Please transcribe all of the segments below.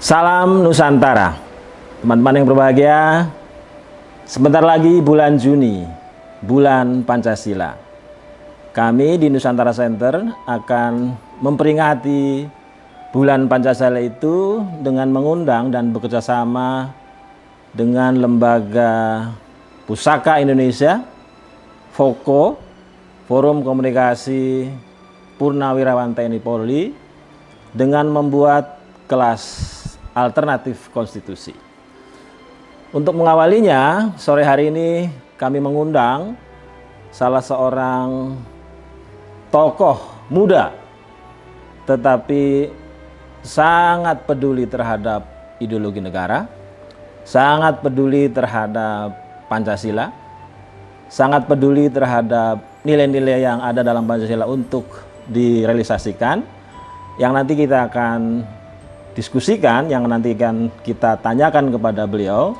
Salam Nusantara, teman-teman yang berbahagia. Sebentar lagi bulan Juni, bulan Pancasila. Kami di Nusantara Center akan memperingati bulan Pancasila itu dengan mengundang dan bekerjasama dengan Lembaga Pusaka Indonesia, FOKO, Forum Komunikasi Purnawirawan TNI Polri, dengan membuat kelas alternatif konstitusi. Untuk mengawalinya, sore hari ini kami mengundang salah seorang tokoh muda tetapi sangat peduli terhadap ideologi negara, sangat peduli terhadap Pancasila, sangat peduli terhadap nilai-nilai yang ada dalam Pancasila untuk direalisasikan, yang nanti kita akan diskusikan, yang nanti akan kita tanyakan kepada beliau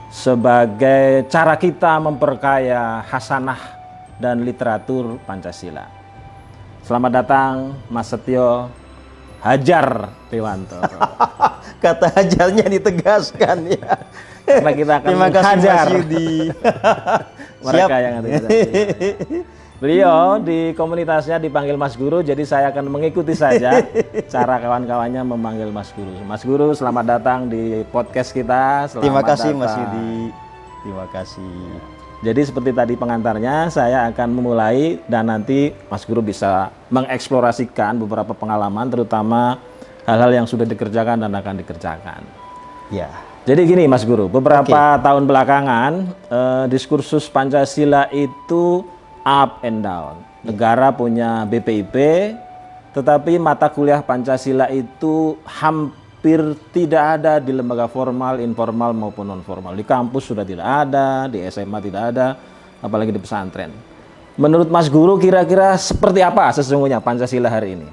sebagai cara kita memperkaya hasanah dan literatur Pancasila. Selamat datang Mas Setio Hadjar Dewanto. Kata hajarnya ditegaskan ya. Karena kita akan Terima kasih menghajar Mas Yudi. mereka yang ada di sini. Beliau di komunitasnya dipanggil Mas Guru, jadi saya akan mengikuti saja cara kawan-kawannya memanggil Mas Guru. Mas Guru, selamat datang di podcast kita. Terima kasih datang. Mas Yudi. Terima kasih. Jadi seperti tadi pengantarnya, saya akan memulai dan nanti Mas Guru bisa mengeksplorasikan beberapa pengalaman, terutama hal-hal yang sudah dikerjakan dan akan dikerjakan. Ya. Jadi gini Mas Guru, beberapa tahun belakangan diskursus Pancasila itu up and down. Negara punya BPIP, tetapi mata kuliah Pancasila itu hampir tidak ada di lembaga formal, informal maupun non formal. Di kampus sudah tidak ada, di SMA tidak ada, apalagi di pesantren. Menurut Mas Guru, kira-kira seperti apa sesungguhnya Pancasila hari ini?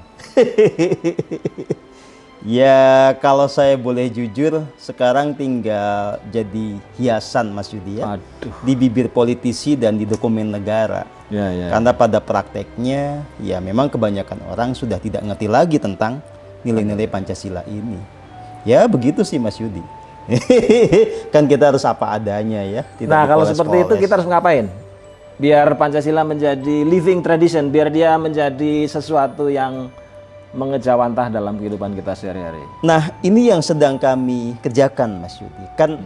Ya, kalau saya boleh jujur, sekarang tinggal jadi hiasan Mas Yudi ya. Aduh. Di bibir politisi dan di dokumen negara. Ya. Karena pada prakteknya, ya memang kebanyakan orang sudah tidak ngerti lagi tentang nilai-nilai Pancasila ini. Ya begitu sih Mas Yudi. Kan kita harus apa adanya ya. Nah kalau seperti itu kita harus ngapain? Biar Pancasila menjadi living tradition, biar dia menjadi sesuatu yang mengejawantah dalam kehidupan kita sehari-hari. Nah ini yang sedang kami kerjakan Mas Yudi. Kan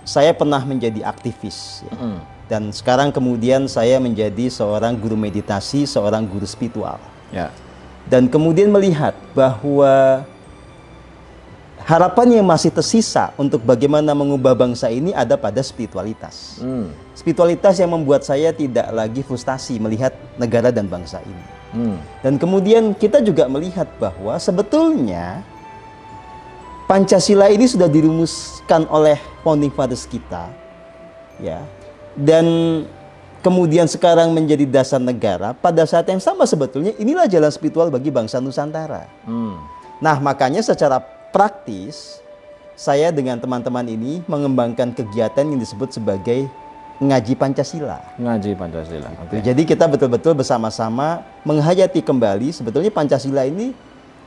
saya pernah menjadi aktivis ya. Dan sekarang kemudian saya menjadi seorang guru meditasi, seorang guru spiritual. Ya. Dan kemudian melihat bahwa harapan yang masih tersisa untuk bagaimana mengubah bangsa ini ada pada spiritualitas. Spiritualitas yang membuat saya tidak lagi frustasi melihat negara dan bangsa ini. Dan kemudian kita juga melihat bahwa sebetulnya Pancasila ini sudah dirumuskan oleh founding fathers kita, ya. Dan kemudian sekarang menjadi dasar negara. Pada saat yang sama sebetulnya inilah jalan spiritual bagi bangsa Nusantara. Nah makanya secara praktis saya dengan teman-teman ini mengembangkan kegiatan yang disebut sebagai ngaji Pancasila. Ngaji Pancasila. Okay. Jadi kita betul-betul bersama-sama menghayati kembali sebetulnya Pancasila ini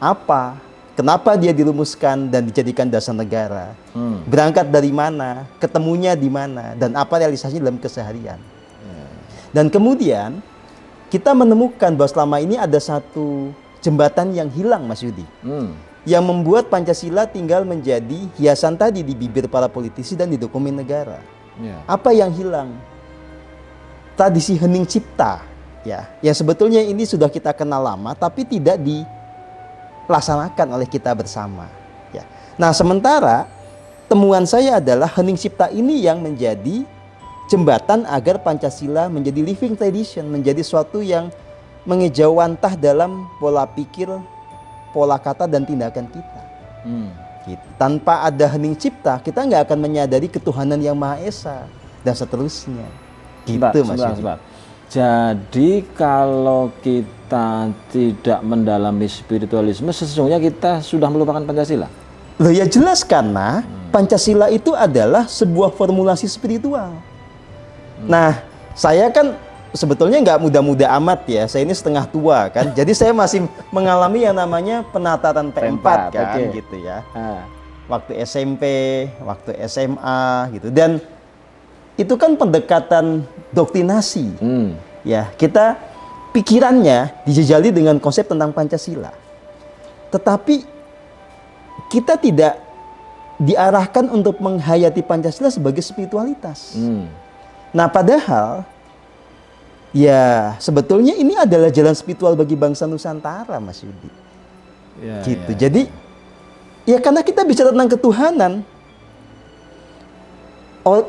apa, kenapa dia dirumuskan dan dijadikan dasar negara, berangkat dari mana, ketemunya di mana, dan apa realisasinya dalam keseharian. Dan kemudian kita menemukan bahwa selama ini ada satu jembatan yang hilang Mas Yudi, yang membuat Pancasila tinggal menjadi hiasan tadi di bibir para politisi dan di dokumen negara. Apa yang hilang? Tradisi hening cipta, ya, yang sebetulnya ini sudah kita kenal lama, tapi tidak dilaksanakan oleh kita bersama. Ya. Nah, sementara temuan saya adalah hening cipta ini yang menjadi jembatan agar Pancasila menjadi living tradition, menjadi suatu yang mengejawantah dalam pola pikir, pola kata dan tindakan kita. Gitu. Tanpa ada hening cipta, kita nggak akan menyadari ketuhanan yang Maha Esa dan seterusnya. Gitu Mas Yudi. Jadi kalau kita tidak mendalami spiritualisme, sesungguhnya kita sudah melupakan Pancasila. Loh ya jelas karena Pancasila itu adalah sebuah formulasi spiritual. Nah, saya kan sebetulnya nggak muda-muda amat ya. Saya ini setengah tua kan. Jadi saya masih mengalami yang namanya penataran P4 kan, okay. gitu ya. waktu SMP, waktu SMA gitu. Dan itu kan pendekatan doktrinasi. Ya, kita pikirannya dijejali dengan konsep tentang Pancasila. Tetapi kita tidak diarahkan untuk menghayati Pancasila sebagai spiritualitas. Nah, padahal ya sebetulnya ini adalah jalan spiritual bagi bangsa Nusantara, Mas Yudi. Gitu. Jadi ya karena kita bicara tentang ketuhanan.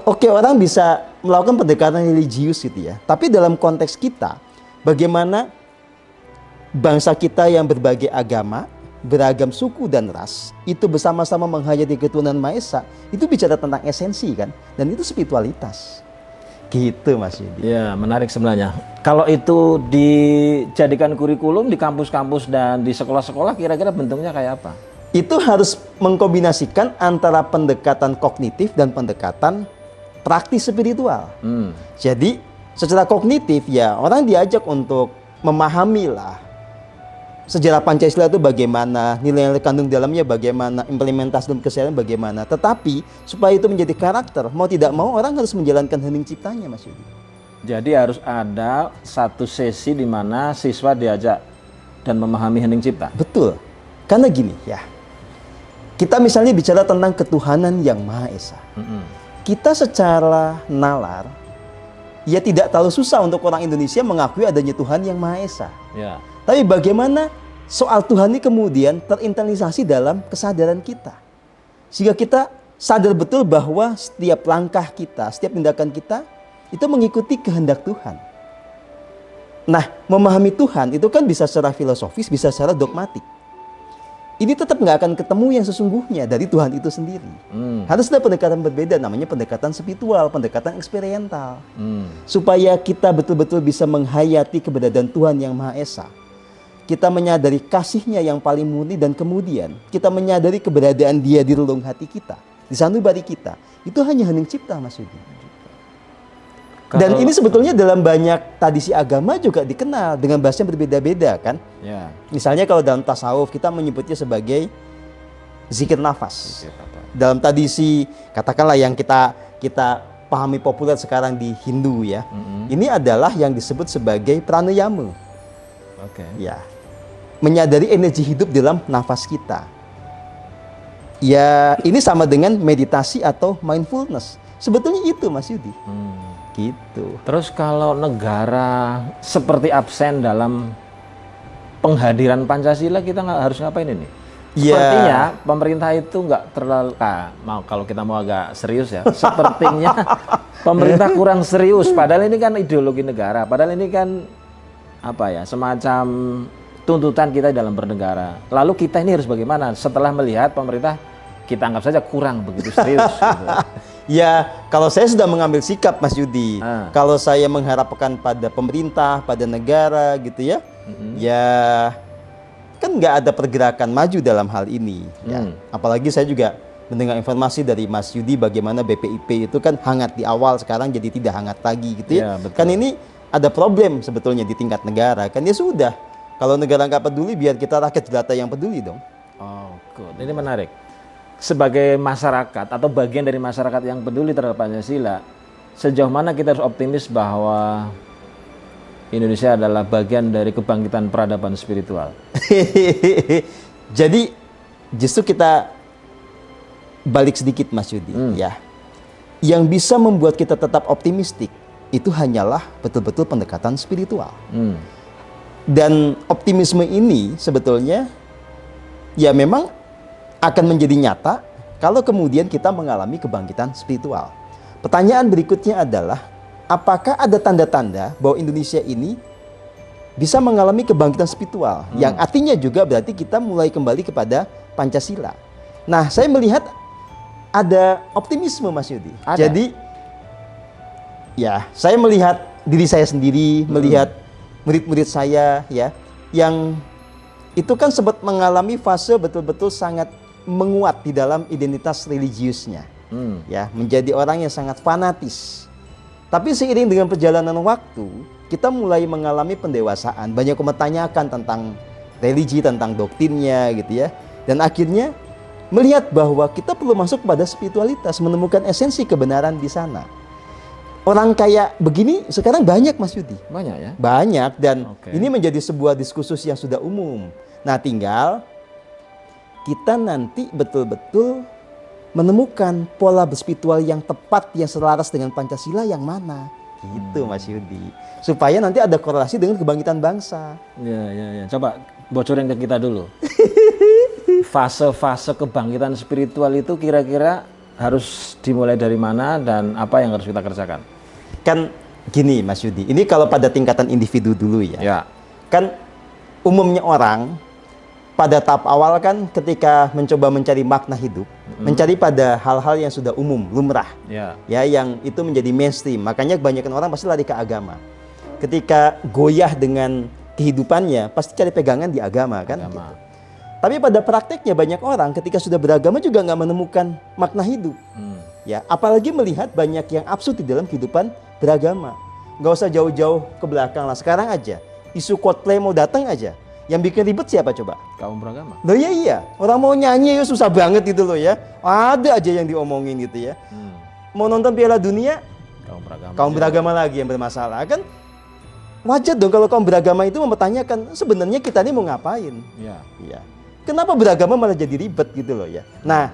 Oke, orang bisa melakukan pendekatan religius gitu ya. Tapi dalam konteks kita, bagaimana bangsa kita yang berbagai agama, beragam suku dan ras, itu bersama-sama menghayati ketuhanan Maha Esa, itu bicara tentang esensi kan, dan itu spiritualitas. Gitu Mas Yudi. Ya, menarik sebenarnya. Kalau itu dijadikan kurikulum di kampus-kampus dan di sekolah-sekolah, kira-kira bentuknya kayak apa? Itu harus mengkombinasikan antara pendekatan kognitif dan pendekatan praktis spiritual. Jadi secara kognitif ya orang diajak untuk memahami lah sejarah Pancasila itu bagaimana, nilai-nilai kandung dalamnya bagaimana, implementasi dalam keseharian bagaimana. Tetapi supaya itu menjadi karakter, mau tidak mau orang harus menjalankan hening ciptanya, Mas Yudi. Jadi harus ada satu sesi di mana siswa diajak dan memahami hening cipta. Betul. Karena gini ya, kita misalnya bicara tentang ketuhanan yang Maha Esa. Kita secara nalar, ya tidak terlalu susah untuk orang Indonesia mengakui adanya Tuhan yang Maha Esa. Ya. Tapi bagaimana soal Tuhan ini kemudian terinternalisasi dalam kesadaran kita. Sehingga kita sadar betul bahwa setiap langkah kita, setiap tindakan kita, itu mengikuti kehendak Tuhan. Nah, memahami Tuhan itu kan bisa secara filosofis, bisa secara dogmatik. Ini tetap nggak akan ketemu yang sesungguhnya dari Tuhan itu sendiri. Harus ada pendekatan berbeda, namanya pendekatan spiritual, pendekatan eksperiental. Supaya kita betul-betul bisa menghayati keberadaan Tuhan yang Maha Esa. Kita menyadari kasihnya yang paling murni dan kemudian kita menyadari keberadaan Dia di relung hati kita, di sanubari kita. Itu hanya hening cipta, Mas Yudi. Dan ini sebetulnya dalam banyak tradisi agama juga dikenal dengan bahasa yang berbeda-beda kan. Ya. Misalnya kalau dalam tasawuf kita menyebutnya sebagai zikir nafas. Dalam tradisi katakanlah yang kita pahami populer sekarang di Hindu ya. Ini adalah yang disebut sebagai pranayama. Ya. Menyadari energi hidup dalam nafas kita. Ya, ini sama dengan meditasi atau mindfulness. Sebetulnya itu Mas Yudi. Gitu. Terus kalau negara seperti absen dalam penghadiran Pancasila, kita harus ngapain ini? Sepertinya pemerintah itu nggak terlalu, kalau kita mau agak serius ya, sepertinya pemerintah kurang serius. Padahal ini kan ideologi negara, padahal ini kan apa ya, semacam tuntutan kita dalam bernegara. Lalu kita ini harus bagaimana setelah melihat pemerintah kita anggap saja kurang begitu serius gitu. Ya, kalau saya sudah mengambil sikap Mas Yudi, kalau saya mengharapkan pada pemerintah, pada negara gitu ya, ya kan nggak ada pergerakan maju dalam hal ini. Ya. Apalagi saya juga mendengar informasi dari Mas Yudi bagaimana BPIP itu kan hangat di awal, sekarang jadi tidak hangat lagi gitu ya. Kan ini ada problem sebetulnya di tingkat negara. Kan ya sudah, kalau negara nggak peduli, biar kita rakyat jelata yang peduli dong. Oh, good. Ini menarik. Sebagai masyarakat atau bagian dari masyarakat yang peduli terhadap Pancasila, sejauh mana kita harus optimis bahwa Indonesia adalah bagian dari kebangkitan peradaban spiritual? Jadi justru kita balik sedikit Mas Yudi ya. Yang bisa membuat kita tetap optimistik itu hanyalah betul-betul pendekatan spiritual. Dan optimisme ini sebetulnya ya memang akan menjadi nyata kalau kemudian kita mengalami kebangkitan spiritual. Pertanyaan berikutnya adalah, apakah ada tanda-tanda bahwa Indonesia ini bisa mengalami kebangkitan spiritual? Yang artinya juga berarti kita mulai kembali kepada Pancasila. Nah, saya melihat ada optimisme Mas Yudi. Jadi, ya saya melihat diri saya sendiri, melihat murid-murid saya ya, yang itu kan sempat mengalami fase betul-betul sangat menguat di dalam identitas religiusnya, ya, menjadi orang yang sangat fanatis. Tapi seiring dengan perjalanan waktu, kita mulai mengalami pendewasaan, banyak mempertanyakan tentang religi, tentang doktrinnya, gitu ya, dan akhirnya melihat bahwa kita perlu masuk pada spiritualitas, menemukan esensi kebenaran di sana. Orang kayak begini sekarang banyak, Mas Yudi. Banyak ya? Banyak, dan Oke. ini menjadi sebuah diskursus yang sudah umum. Nah, tinggal kita nanti betul-betul menemukan pola berspiritual yang tepat, yang selaras dengan Pancasila yang mana. Gitu, Mas Yudi. Supaya nanti ada korelasi dengan kebangkitan bangsa. Ya. Coba bocorin ke kita dulu. Fase-fase kebangkitan spiritual itu kira-kira harus dimulai dari mana dan apa yang harus kita kerjakan? Kan gini, Mas Yudi, ini kalau pada tingkatan individu dulu ya. Ya. Kan umumnya orang pada tahap awal kan ketika mencoba mencari makna hidup, mencari pada hal-hal yang sudah umum, lumrah. Ya. Ya, yang itu menjadi mainstream. Makanya kebanyakan orang pasti lari ke agama. Ketika goyah dengan kehidupannya, pasti cari pegangan di agama kan. Agama. Gitu. Tapi pada prakteknya banyak orang ketika sudah beragama juga nggak menemukan makna hidup. Ya, apalagi melihat banyak yang absurd di dalam kehidupan beragama. Nggak usah jauh-jauh ke belakang lah. Sekarang aja, isu Coldplay mau datang aja. Yang bikin ribet siapa coba? Kaum beragama. Loh iya, orang mau nyanyi ya susah banget gitu loh ya. Ada aja yang diomongin gitu ya. Mau nonton Piala Dunia, kaum beragama lagi yang bermasalah kan. Wajar dong kalau kaum beragama itu mempertanyakan sebenarnya kita ini mau ngapain. Iya. Kenapa beragama malah jadi ribet gitu loh ya. Nah,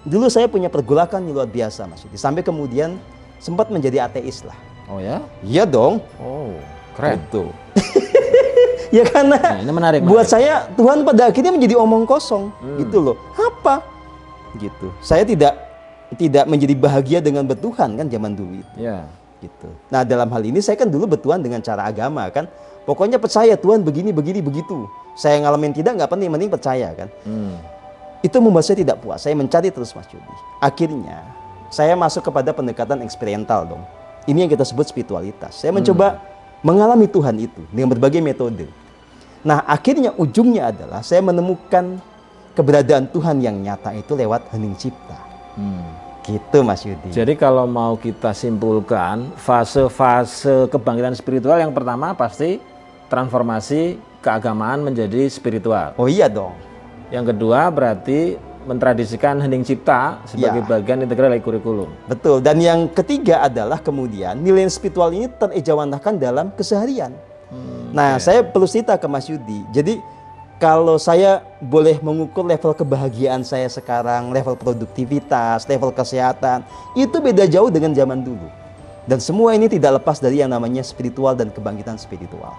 dulu saya punya pergolakan yang luar biasa, Mas Yudi. Sampai kemudian sempat menjadi ateis lah. Oh ya? Iya dong. Oh, keren. Gitu. Ya karena Nah, ini menarik. buat saya Tuhan pada akhirnya menjadi omong kosong gitu loh. Apa? Gitu. Saya tidak menjadi bahagia dengan bertuhan kan zaman dulu itu. Ya. Gitu. Nah, dalam hal ini saya kan dulu bertuhan dengan cara agama kan. Pokoknya percaya Tuhan begini begitu. Saya ngalamin tidak nggak penting, mending percaya kan. Itu membuat saya tidak puas. Saya mencari terus, Mas Yudi. Akhirnya saya masuk kepada pendekatan eksperimental dong. Ini yang kita sebut spiritualitas. Saya mencoba mengalami Tuhan itu dengan berbagai metode. Nah, akhirnya ujungnya adalah saya menemukan keberadaan Tuhan yang nyata itu lewat hening cipta. Gitu, Mas Yudi. Jadi kalau mau kita simpulkan, fase-fase kebangkitan spiritual yang pertama pasti transformasi keagamaan menjadi spiritual. Oh iya dong. Yang kedua berarti mentradisikan hening cipta sebagai bagian integral dari kurikulum. Betul. Dan yang ketiga adalah kemudian nilai spiritual ini terejawantahkan dalam keseharian. Nah, saya perlu cerita ke Mas Yudi. Jadi kalau saya boleh mengukur level kebahagiaan saya sekarang, level produktivitas, level kesehatan, itu beda jauh dengan zaman dulu. Dan semua ini tidak lepas dari yang namanya spiritual dan kebangkitan spiritual.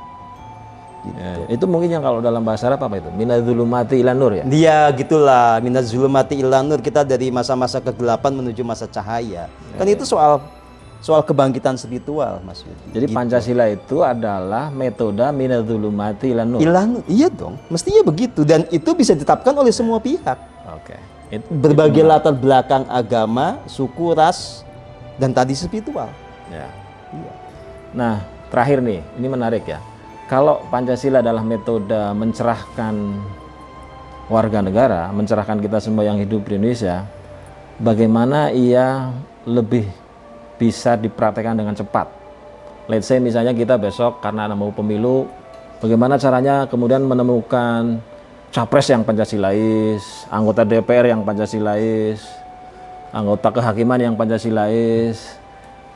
Gitu. Ya, itu mungkin yang kalau dalam bahasa Arab apa itu? Minadzulumati ilan nur ya? Dia gitulah, minadzulumati ilan nur, kita dari masa-masa kegelapan menuju masa cahaya. Kan itu soal kebangkitan spiritual, Mas Yudi. Jadi Pancasila itu adalah metode minadzulumati ilan nur. Ilan nur, iya dong, mestinya begitu. Dan itu bisa ditetapkan oleh semua pihak. Oke. Berbagai latar belakang agama, suku, ras, dan tadi spiritual. Ya. Iya. Nah, terakhir nih, ini menarik ya. Kalau Pancasila adalah metode mencerahkan warga negara, mencerahkan kita semua yang hidup di Indonesia, bagaimana ia lebih bisa dipraktekkan dengan cepat? Let's say misalnya kita besok karena mau pemilu, bagaimana caranya kemudian menemukan capres yang Pancasilais, anggota DPR yang Pancasilais, anggota kehakiman yang Pancasilais,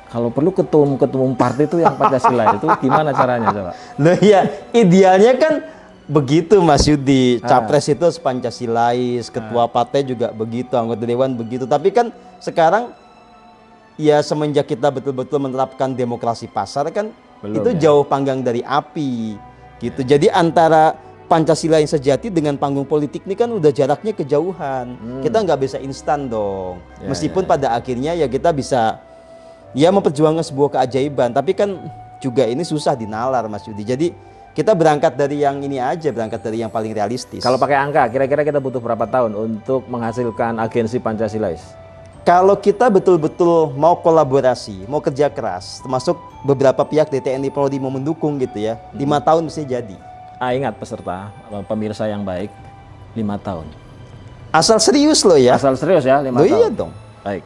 kalau perlu ketum partai itu yang Pancasila itu gimana caranya coba? Nah ya, idealnya kan begitu, Mas Yudi. Capres itu Pancasilais, ketua partai juga begitu, anggota dewan begitu. Tapi kan sekarang ya semenjak kita betul-betul menerapkan demokrasi pasar kan itu jauh panggang dari api gitu. Jadi antara Pancasila yang sejati dengan panggung politik ini kan udah jaraknya kejauhan. Kita nggak bisa instan dong. Meskipun pada akhirnya ya kita bisa memperjuangkan sebuah keajaiban, tapi kan juga ini susah dinalar, Mas Yudi. Jadi kita berangkat dari yang ini aja, berangkat dari yang paling realistis. Kalau pakai angka, kira-kira kita butuh berapa tahun untuk menghasilkan agensi Pancasilais? Kalau kita betul-betul mau kolaborasi, mau kerja keras, termasuk beberapa pihak di TNI Polri mau mendukung gitu ya, 5 tahun mesti jadi. Ingat peserta, pemirsa yang baik, 5 tahun. Asal serius loh ya. Asal serius ya, 5 tahun. Iya dong. Baik.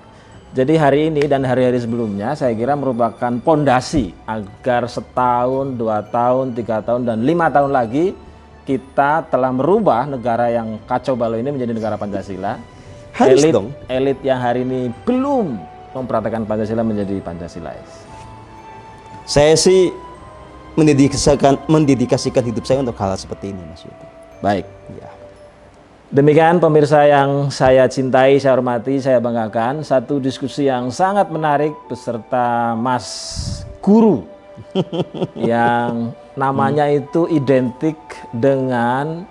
Jadi hari ini dan hari-hari sebelumnya saya kira merupakan pondasi agar 1 tahun, 2 tahun, 3 tahun, dan 5 tahun lagi kita telah merubah negara yang kacau balau ini menjadi negara Pancasila. Harus dong. Elit yang hari ini belum mempraktekkan Pancasila menjadi Pancasilais. Saya sih mendedikasikan hidup saya untuk hal seperti ini, Mas Yudi. Baik. Ya. Demikian pemirsa yang saya cintai, saya hormati, saya banggakan. Satu diskusi yang sangat menarik beserta Mas Guru yang namanya itu identik dengan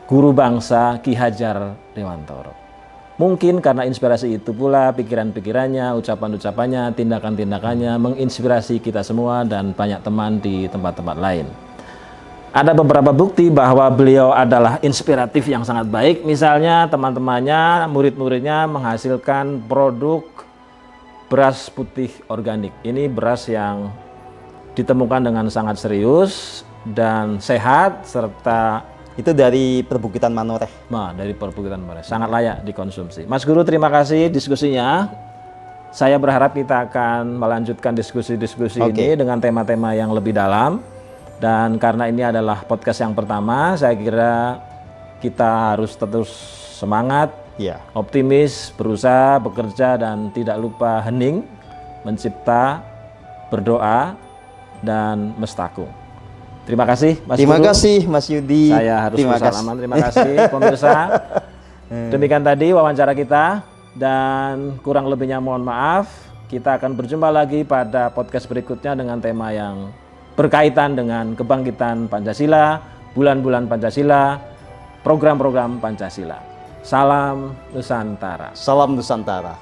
guru bangsa Ki Hajar Dewantoro. Mungkin karena inspirasi itu pula pikiran-pikirannya, ucapan-ucapannya, tindakan-tindakannya menginspirasi kita semua dan banyak teman di tempat-tempat lain. Ada beberapa bukti bahwa beliau adalah inspiratif yang sangat baik. Misalnya teman-temannya, murid-muridnya menghasilkan produk beras putih organik. Ini beras yang ditemukan dengan sangat serius dan sehat, serta Itu dari perbukitan Manoreh. dari perbukitan Manoreh. Sangat layak dikonsumsi. Mas Guru, terima kasih diskusinya. Saya berharap kita akan melanjutkan diskusi-diskusi ini dengan tema-tema yang lebih dalam. Dan karena ini adalah podcast yang pertama, saya kira kita harus terus semangat, Ya. optimis, berusaha, bekerja, dan tidak lupa hening, mencipta, berdoa, dan mestakung. Terima kasih Mas Terima Guru. kasih Mas Yudi. Saya harus bersalaman. Terima kasih pemirsa. Demikian tadi wawancara kita, dan kurang lebihnya mohon maaf. Kita akan berjumpa lagi pada podcast berikutnya dengan tema yang berkaitan dengan kebangkitan Pancasila, bulan-bulan Pancasila, program-program Pancasila. Salam Nusantara. Salam Nusantara.